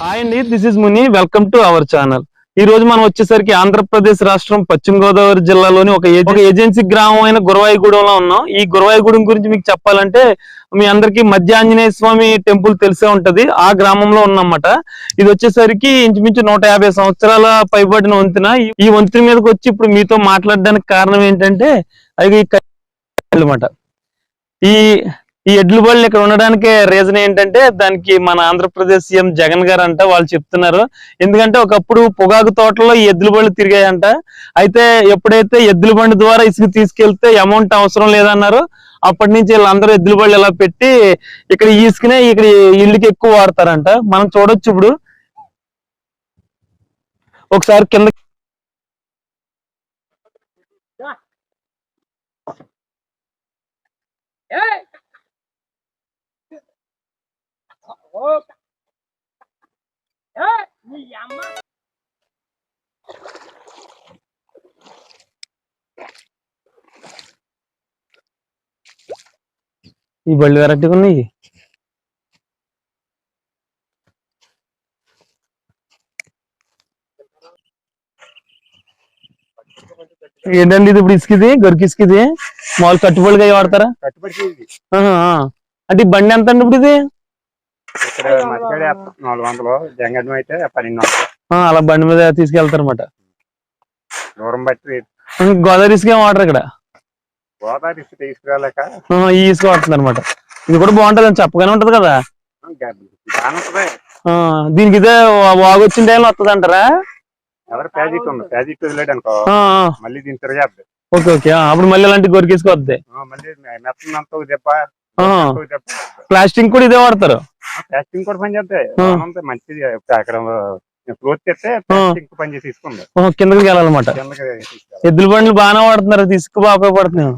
Hi అండి, this is Muni. Welcome to our channel. ఈ రోజు మనం వచ్చేసరికి ఆంధ్రప్రదేశ్ రాష్ట్రం పశ్చిమ గోదావరి జిల్లాలోని ఒక ఏజెన్సీ గ్రామం అయిన గురవాయిగూడెంలో ఉన్నాం. ఈ గురవాయిగూడెం గురించి మీకు చెప్పాలంటే మీ అందరికి మధ్య ఆంజనేయ స్వామి టెంపుల్ తెలిసే ఉంటది. ఆ గ్రామంలో ఉన్నమాట. ఇది వచ్చేసరికి ఇంచుమించు 150 సంవత్సరాల పైబడిన వంతెన. ఈ వంతెన మీదకి వచ్చి ఇప్పుడు మీతో మాట్లాడడానికి కారణం ఏంటంటే అది అనమాట. ఈ ఈ ఎడ్ల బళ్ళు ఇక్కడ ఉండడానికి రీజన్ ఏంటంటే దానికి మన ఆంధ్రప్రదేశ్ సీఎం జగన్ గారు అంట వాళ్ళు చెప్తున్నారు. ఎందుకంటే ఒకప్పుడు పొగాకు తోటలో ఈ ఎద్దుల బళ్ళు తిరిగాయంట. అయితే ఎప్పుడైతే ఎద్దుల బండి ద్వారా ఇసుక తీసుకెళ్తే అమౌంట్ అవసరం లేదన్నారు. అప్పటి నుంచి వీళ్ళందరూ ఎద్దుల బళ్ళు ఇలా పెట్టి ఇక్కడ ఈ ఇసుకనే ఇక్కడ ఇళ్ళకి ఎక్కువ వాడతారంట. మనం చూడొచ్చు ఇప్పుడు ఒకసారి కింద ఈ బళ్ళు వెరైటీగా ఉన్నాయి. ఏంటండి ఇది ఇప్పుడు ఇసుకిది గొరికి ఇసుకిది మామూలు కట్టుబడిగా వాడతారా? అంటే ఈ బండి ఎంత అండి ఇప్పుడు ఇది? అలా బండి మీద తీసుకెళ్తారు అనమాట. గోదావరి ఇసుక ఏం వాడరు ఇక్కడ. ఈ ఇసుక వాడుతుంది అనమాట. ఇది కూడా బాగుంటది అని చెప్పగానే ఉంటది కదా. దీనికి ఇదే వాగు వచ్చిన టైంలో వస్తుంది అంటారా? Okay okay. అప్పుడు మళ్ళీ ఇలాంటి గొరికి ఇసుక వద్దాయి. ప్లాస్టింగ్ కూడా ఇదే వాడతారు. ప్లాస్టింగ్ కూడా పని చేస్తాయి. మంచిది అక్కడ పని చేసి తీసుకుంది. కిందకి వెళ్ళాలన్నమాట. ఎద్దుల బండ్లు బాగానే వాడుతున్నారు. ఇసుక బాగా ఉపయోగపడుతున్నాయి.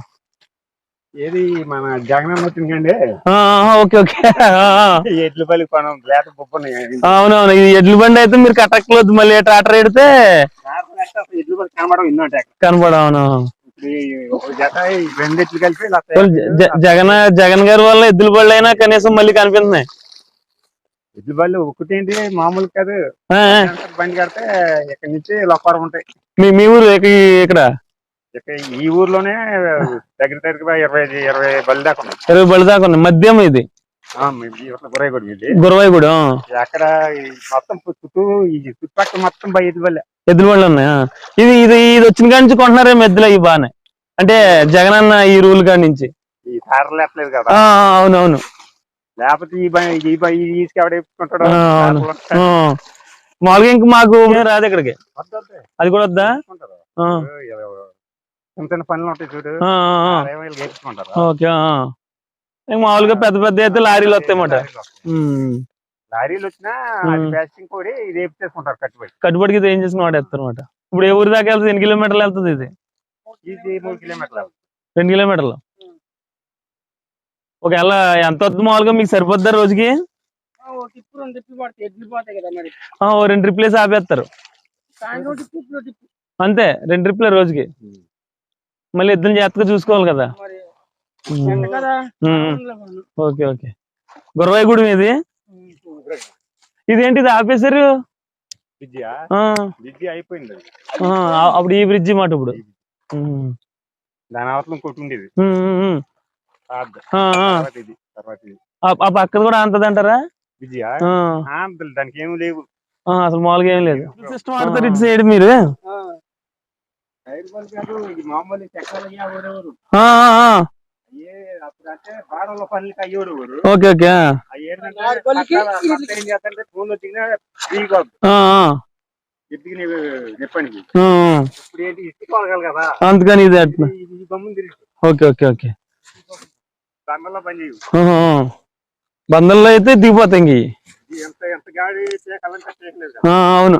ఏది మన జగన్ వచ్చిందండి. Okay okay. ఎడ్ల బండి కొనం లేత అవునవును. ఇది ఎడ్ల బండి అయితే మీరు కట్టక్కలేదు. మళ్ళీ ట్రాక్టర్ ఎడితే ఎడ్ల బండి కనబడవు. కనబడ. అవును. రెండు ఎట్లు కలిపి జగన్ గారి వల్ల ఎద్దుల బళ్ళు అయినా కనీసం మళ్ళీ కనిపిస్తున్నాయి. ఎద్దుల బళ్ళు ఒకటేంటి మామూలు కాదు. బండి కడితే ఇక్కడ నుంచి లొక్కారం ఉంటాయి. మీ ఊరు ఇక్కడ ఈ ఊర్లోనే దగ్గర దగ్గర 20 బళ్ళు దాకా ఉన్నాయి. 20 బళ్ళు దాకా ఉన్నాయి. మధ్యం ఇది గురవాయిగూడెం. అక్కడ మొత్తం చుట్టుపక్కల మొత్తం ఎద్దుల బళ్ళు ఉన్నాయా? ఇది ఇది ఇది వచ్చిన కాడి నుంచి కొంటున్నారేమో ఎద్దులు అవి బాగానే. అంటే జగన్ అన్న ఈ రూల్ కాడి నుంచి ఈ తారలు లేపలేదు కదా. అవునవును. లేకపోతే ఎవడేసుకుంటాడు. మామూలుగా ఇంక మాకు రాదు ఇక్కడికి. అది కూడా వద్దా? చిన్న చిన్న పనులు ఉంటాయి చూడు. ఓకే. మామూలుగా పెద్ద పెద్ద అయితే లారీలు వస్తాయన్నమాట. లారీలు వచ్చినా ప్లాస్టింగ్ కూడా ఇది వేసుకుంటారు. కట్టుబడికి ఇది ఏం చేసుకుని వాడేస్తారు అనమాట. ఇప్పుడు ఏ ఊరి దాకా వెళ్తుంది? ఎన్ని కిలోమీటర్లు వెళ్తుంది ఇది? 3 కిలోమీటర్లు. 2 కిలోమీటర్లు. ఒకవేళ ఎంత వద్దు మామూలుగా మీకు సరిపోద్దా రోజుకి? 2 ట్రిప్లేసి ఆపేస్తారు అంతే. 2 ట్రిప్లే రోజుకి. మళ్ళీ ఇద్దరు జాగ్రత్తగా చూసుకోవాలి కదా. Okay okay. గురవాయిగూడెం ఇది. ఇదేంటి ఇది ఆపేశారు? అయిపోయింది అప్పుడు ఈ బ్రిడ్జి మాట. ఇప్పుడు దాని అవసరం కొట్టుండేది. ఆ పక్కన కూడా అంతదంటారా? దానికి ఏమి లేవు అసలు మామూలుగా ఏం లేదు. సిస్టమ్ ఆడతారు ఇటు సైడ్ మీరు. మామూలు టెక్నాలజీ ఓకే ఓకే. అందుకని ఇది అట్లా. Okay okay okay. బందల్లో అయితే దిగిపోతాయి. అవును.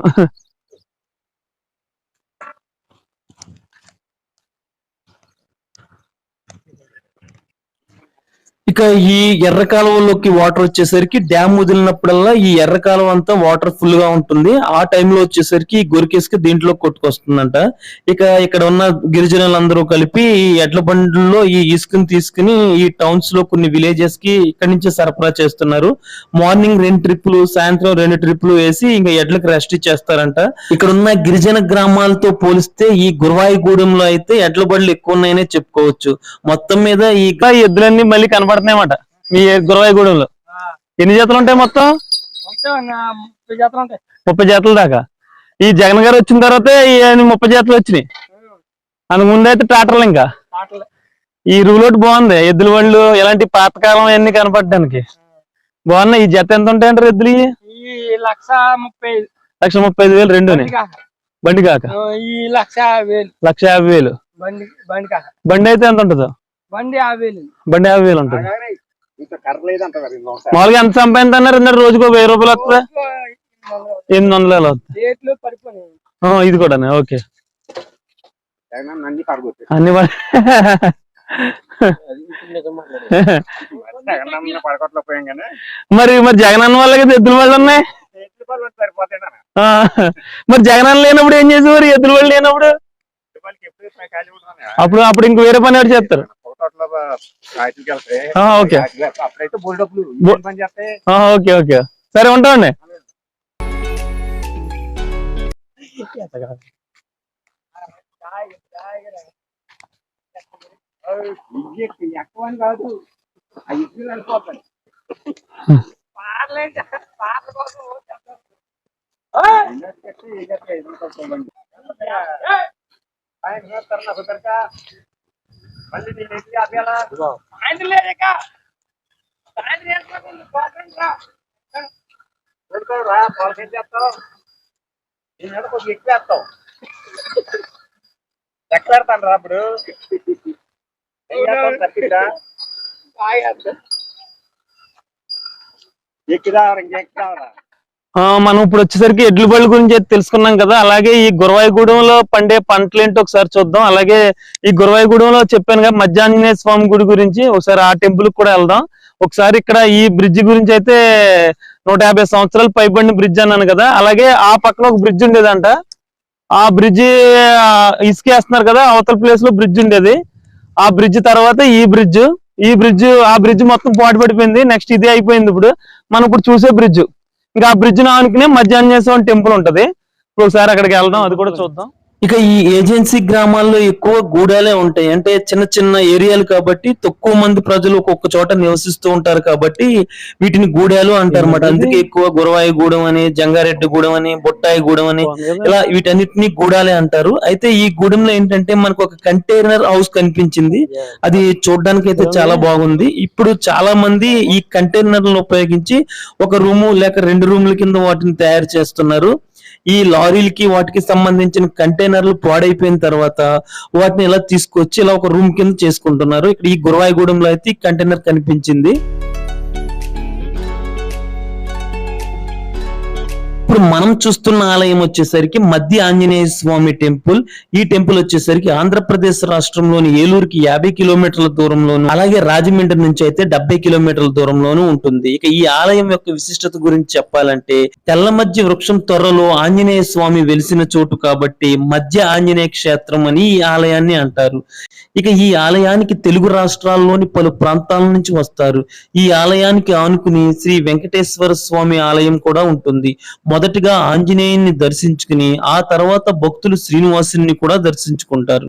ఇక ఈ ఎర్ర కాలువలోకి వాటర్ వచ్చేసరికి డ్యామ్ వదిలినప్పుడల్లా ఈ ఎర్ర కాలువ అంతా వాటర్ ఫుల్ గా ఉంటుంది. ఆ టైంలో వచ్చేసరికి గొరికేసుకు దీంట్లో కొట్టుకొస్తుందంట. ఇక ఇక్కడ ఉన్న గిరిజనులందరూ కలిపి ఈ ఎడ్ల బండ్లలో ఈ ఇసుకని తీసుకుని ఈ టౌన్స్ లో కొన్ని విలేజెస్ కి ఇక్కడి నుంచే సరఫరా చేస్తున్నారు. మార్నింగ్ 2 ట్రిప్పులు, సాయంత్రం 2 ట్రిప్పులు వేసి ఇంకా ఎడ్లకు రెస్ట్ ఇచ్చేస్తారంట. ఇక్కడ ఉన్న గిరిజన గ్రామాలతో పోలిస్తే ఈ గురవాయిగూడెంలో అయితే ఎడ్ల బండ్లు ఎక్కువ ఉన్నాయనే చెప్పుకోవచ్చు. మొత్తం మీద ఈ ఎద్దులన్నీ మళ్ళీ కనపడుతున్నాయన్నమాట మీ గురవాయిగూడెంలో. ఎన్ని జతలు ఉంటాయి మొత్తం? 30 జతల దాకా. ఈ జగన్ గారు వచ్చిన తర్వాత ఈ 30 జతలు వచ్చినాయి. అందుకు ముందైతే ట్రాక్టర్లు. ఇంకా ఈ రూలోట్ బాగుంది. ఎద్దుల వాళ్ళు ఎలాంటి పాతకాలం అన్ని కనపడడానికి బాగున్నాయి. ఈ జత ఎంత ఉంటాయంటారు ఎద్దులు? 1,35,000 రెండునే బండి కాక. 1,50,000 బండి అయితే ఎంత ఉంటుందో? బండి 50,000 ఉంటుంది. మామూలుగా ఎంత సంపాదించన్నారు? రోజుకో 1000 రూపాయలు వస్తుంది. 800 వస్తుంది. ఇది కూడా ఓకే. అన్ని మరి జగనన్న వాళ్ళకి ఎద్దుల వాళ్ళు ఉన్నాయి. మరి జగనన్న లేనప్పుడు ఏం చేసేవారు? ఎద్దుల వాళ్ళు లేనప్పుడు అప్పుడు ఇంక వేరే పని ఎవరు చేస్తారు? ఓకే ఓకే ఓకే సరే ఉంటామండి. కాదు ఎక్కడతాను రా అప్పుడు మనం ఇప్పుడు వచ్చేసరికి ఎడ్ల బళ్ళ గురించి తెలుసుకున్నాం కదా. అలాగే ఈ గురవాయిగూడెంలో పండే పంటలు ఏంటో ఒకసారి చూద్దాం. అలాగే ఈ గురవాయిగూడెంలో చెప్పాను కదా మధ్యాంజనేయ స్వామి గుడి గురించి, ఒకసారి ఆ టెంపుల్ కూడా వెళ్దాం. ఒకసారి ఇక్కడ ఈ బ్రిడ్జ్ గురించి అయితే 150 సంవత్సరాలు పైబడిన బ్రిడ్జ్ అన్నాను కదా. అలాగే ఆ పక్కన ఒక బ్రిడ్జ్ ఉండేదంట. ఆ బ్రిడ్జ్ ఇసుకేస్తున్నారు కదా, అవతల ప్లేస్ లో బ్రిడ్జ్ ఉండేది. ఆ బ్రిడ్జ్ తర్వాత ఈ బ్రిడ్జ్ మొత్తం పాటు పడిపోయింది. నెక్స్ట్ ఇది అయిపోయింది. ఇప్పుడు మనం ఇప్పుడు చూసే బ్రిడ్జ్. ఇంకా ఆ బ్రిడ్జ్ ఆనుకునే మధ్యాంజనేయ స్వామి టెంపుల్ ఉంటది. ఒకసారి అక్కడికి వెళ్దాం, అది కూడా చూద్దాం. ఇక ఈ ఏజెన్సీ గ్రామాల్లో ఎక్కువ గూడాలే ఉంటాయి. అంటే చిన్న చిన్న ఏరియాలు కాబట్టి తక్కువ మంది ప్రజలు ఒక్కొక్క చోట నివసిస్తూ ఉంటారు కాబట్టి వీటిని గూడాలు అంటారు అన్నమాట. అందుకే ఎక్కువ గురవాయిగూడెం అని, జంగారెడ్డిగూడెం అని, బొట్టాయిగూడెం అని ఇలా వీటన్నిటిని గూడాలే అంటారు. అయితే ఈ గూడెంలో ఏంటంటే మనకు ఒక కంటైనర్ హౌస్ కనిపించింది. అది చూడడానికి అయితే చాలా బాగుంది. ఇప్పుడు చాలా మంది ఈ కంటైనర్లను ఉపయోగించి ఒక రూము లేక 2 రూముల కింద వాటిని తయారు చేస్తున్నారు. ఈ లారీలకి వాటికి సంబంధించిన కంటైనర్లు పాడైపోయిన తర్వాత వాటిని ఇలా తీసుకొచ్చి ఇలా ఒక రూమ్ కింద చేసుకుంటున్నారు. ఇక్కడ ఈ గురవాయిగూడెంలో అయితే ఈ కంటైనర్ కనిపించింది. ఇప్పుడు మనం చూస్తున్న ఆలయం వచ్చేసరికి మధ్య ఆంజనేయ స్వామి టెంపుల్. ఈ టెంపుల్ వచ్చేసరికి ఆంధ్రప్రదేశ్ రాష్ట్రంలోని ఏలూరుకి 50 కిలోమీటర్ల దూరంలోను, అలాగే రాజమండ్రి నుంచి అయితే 70 కిలోమీటర్ల దూరంలోనూ ఉంటుంది. ఇక ఈ ఆలయం యొక్క విశిష్టత గురించి చెప్పాలంటే తెల్ల మధ్య వృక్షం త్వరలో ఆంజనేయ స్వామి వెలిసిన చోటు కాబట్టి మధ్య ఆంజనేయ క్షేత్రం అని ఈ ఆలయాన్ని అంటారు. ఇక ఈ ఆలయానికి తెలుగు రాష్ట్రాల్లోని పలు ప్రాంతాల నుంచి వస్తారు. ఈ ఆలయానికి ఆనుకుని శ్రీ వెంకటేశ్వర స్వామి ఆలయం కూడా ఉంటుంది. మొదటిగా ఆంజనేయుని దర్శించుకుని ఆ తర్వాత భక్తులు శ్రీనివాసుని కూడా దర్శించుకుంటారు.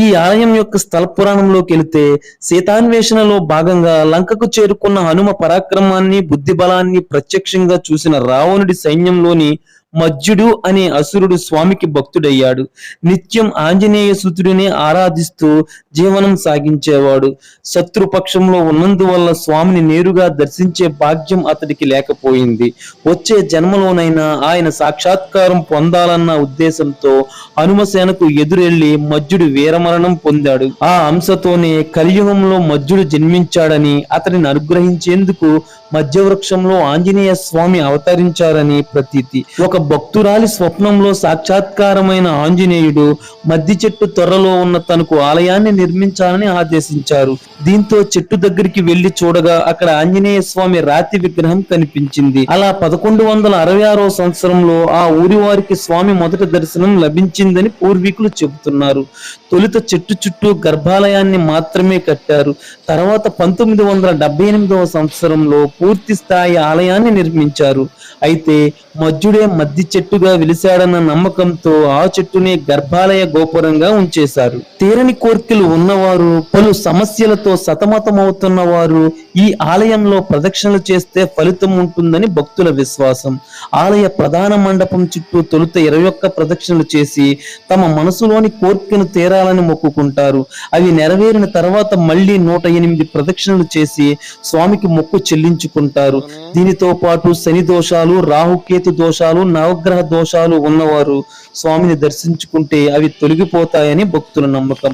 ఈ ఆలయం యొక్క స్థల పురాణంలోకి వెళితే సీతాన్వేషణలో భాగంగా లంకకు చేరుకున్న హనుమ పరాక్రమాన్ని, బుద్ధి బలాన్ని ప్రత్యక్షంగా చూసిన రావణుడి సైన్యంలోని మజ్జుడు అనే అసురుడు స్వామికి భక్తుడయ్యాడు. నిత్యం ఆంజనేయ సుతుడిని ఆరాధిస్తూ జీవనం సాగించేవాడు. శత్రుపక్షంలో ఉన్నందువల్ల స్వామిని నేరుగా దర్శించే భాగ్యం అతడికి లేకపోయింది. వచ్చే జన్మలోనైనా ఆయన సాక్షాత్కారం పొందాలన్న ఉద్దేశంతో హనుమసేనకు ఎదురెళ్లి మజ్జుడు వీరమరణం పొందాడు. ఆ అంశతోనే కలియుగంలో మజ్జుడు జన్మించాడని, అతడిని అనుగ్రహించేందుకు మధ్యవృక్షంలో ఆంజనేయ స్వామి అవతరించారని ప్రతీతి. ఒక భక్తురాలి స్వప్నంలో సాక్షాత్కారమైన ఆంజనేయుడు మద్ది చెట్టు త్వరలో ఉన్న తనకు ఆలయాన్ని నిర్మించాలని ఆదేశించారు. దీంతో చెట్టు దగ్గరికి వెళ్లి చూడగా అక్కడ ఆంజనేయ స్వామి రాతి విగ్రహం కనిపించింది. అలా 1166వ సంవత్సరంలో ఆ ఊరి వారికి స్వామి మొదటి దర్శనం లభించిందని పూర్వీకులు చెబుతున్నారు. తొలుత చెట్టు చుట్టూ గర్భాలయాన్ని మాత్రమే కట్టారు. తర్వాత 1978వ సంవత్సరంలో పూర్తి స్థాయి ఆలయాన్ని నిర్మించారు. అయితే మధ్యుడే మద్ది చెట్టుగా వెలిశాడన్న నమ్మకంతో ఆ చెట్టునే గర్భాలయ గోపురంగా ఉంచేశారు. తీరని కోర్కెలు ఉన్నవారు, పలు సమస్యలతో సతమతమవుతున్న వారు ఈ ఆలయంలో ప్రదక్షిణలు చేస్తే ఫలితం ఉంటుందని భక్తుల విశ్వాసం. ఆలయ ప్రధాన మండపం చుట్టూ తొలుత 21 ప్రదక్షిణలు చేసి తమ మనసులోని కోర్కెను తీరాలని మొక్కుకుంటారు. అవి నెరవేరిన తర్వాత మళ్ళీ 108 ప్రదక్షిణలు చేసి స్వామికి మొక్కు చెల్లించుకుంటారు. దీనితో పాటు శని దోషాలు, రాహుకేతు దోషాలు, నవగ్రహ దోషాలు ఉన్నవారు స్వామిని దర్శించుకుంటే అవి తొలగిపోతాయని భక్తుల నమ్మకం.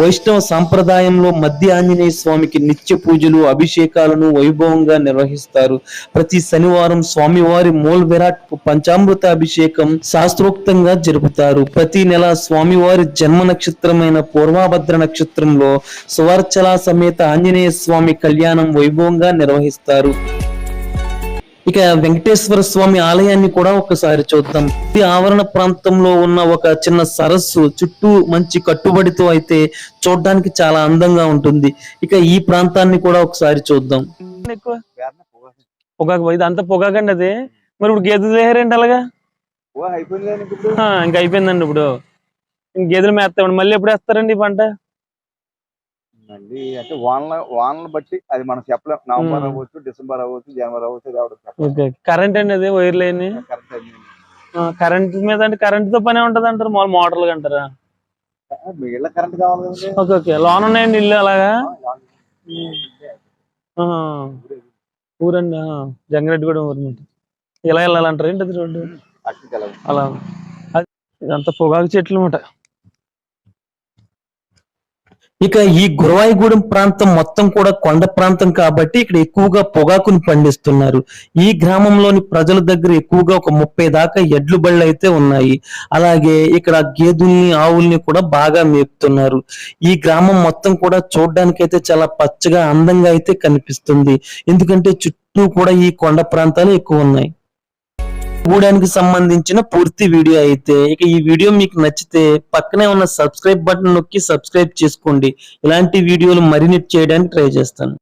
వైష్ణవ సాంప్రదాయంలో మద్ది ఆంజనేయ స్వామికి నిత్య పూజలు, అభిషేకాలను వైభవంగా నిర్వహిస్తారు. ప్రతి శనివారం స్వామివారి మూల విరాట్ పంచామృత అభిషేకం శాస్త్రోక్తంగా జరుపుతారు. ప్రతి నెల స్వామివారి జన్మ నక్షత్రమైన పూర్వభద్ర నక్షత్రంలో సువర్చల సమేత ఆంజనేయ స్వామి కళ్యాణం వైభవంగా నిర్వహిస్తారు. ఇక వెంకటేశ్వర స్వామి ఆలయాన్ని కూడా ఒకసారి చూద్దాం. ఈ ఆవరణ ప్రాంతంలో ఉన్న ఒక చిన్న సరస్సు చుట్టూ మంచి కట్టుబడితో అయితే చూడడానికి చాలా అందంగా ఉంటుంది. ఇక ఈ ప్రాంతాన్ని కూడా ఒకసారి చూద్దాం. ఎక్కువ పొగాకు ఇది అంతా పొగాకండి అది. మరి ఇప్పుడు గేదెలు వేసారండి అలాగా? ఇంకా అయిపోయిందండి. ఇప్పుడు గేదెలు మేస్తామండి. మళ్ళీ ఎప్పుడు వేస్తారండి ఈ పంట? మళ్ళీ అంటే వానలు బట్టి అది మనం చెప్పలేం. నవంబర్ అవ్వచ్చు, డిసెంబర్ అవ్వచ్చు, జనవరి అవ్వచ్చు. కరెంట్ అండి అది వైర్ లైన్ కరెంట్ మీద అంటే కరెంట్ తో పనే ఉంటది అంటారు. మామూలు మోటార్లు అంటారా? ఇళ్ళ కరెంట్ కావాలి. ఓకే లోన్ ఉన్నాయండి ఇల్లు అలాగా? ఊరండి జంగారెడ్డి కూడా ఊరు. ఇలా వెళ్ళాలంటారు ఏంటి అది రోడ్డు? అలా ఇదంతా పొగాకు చెట్లు అన్నమాట. ఇక ఈ గురవాయిగూడెం ప్రాంతం మొత్తం కూడా కొండ ప్రాంతం కాబట్టి ఇక్కడ ఎక్కువగా పొగాకుని పండిస్తున్నారు. ఈ గ్రామంలోని ప్రజల దగ్గర ఎక్కువగా ఒక 30 దాకా ఎడ్లు బళ్ళు అయితే ఉన్నాయి. అలాగే ఇక్కడ గేదెల్ని, ఆవుల్ని కూడా బాగా మేపుతున్నారు. ఈ గ్రామం మొత్తం కూడా చూడడానికి అయితే చాలా పచ్చగా, అందంగా అయితే కనిపిస్తుంది. ఎందుకంటే చుట్టూ కూడా ఈ కొండ ప్రాంతాలు ఎక్కువ ఉన్నాయి. గూడానికి సంబంధించిన పూర్తి వీడియో అయితే ఇక ఈ వీడియో మీకు నచ్చితే పక్కనే ఉన్న సబ్స్క్రైబ్ బటన్ నొక్కి సబ్స్క్రైబ్ చేసుకోండి. ఇలాంటి వీడియోలు మరిన్ని చేయడానికి ట్రై చేస్తాను.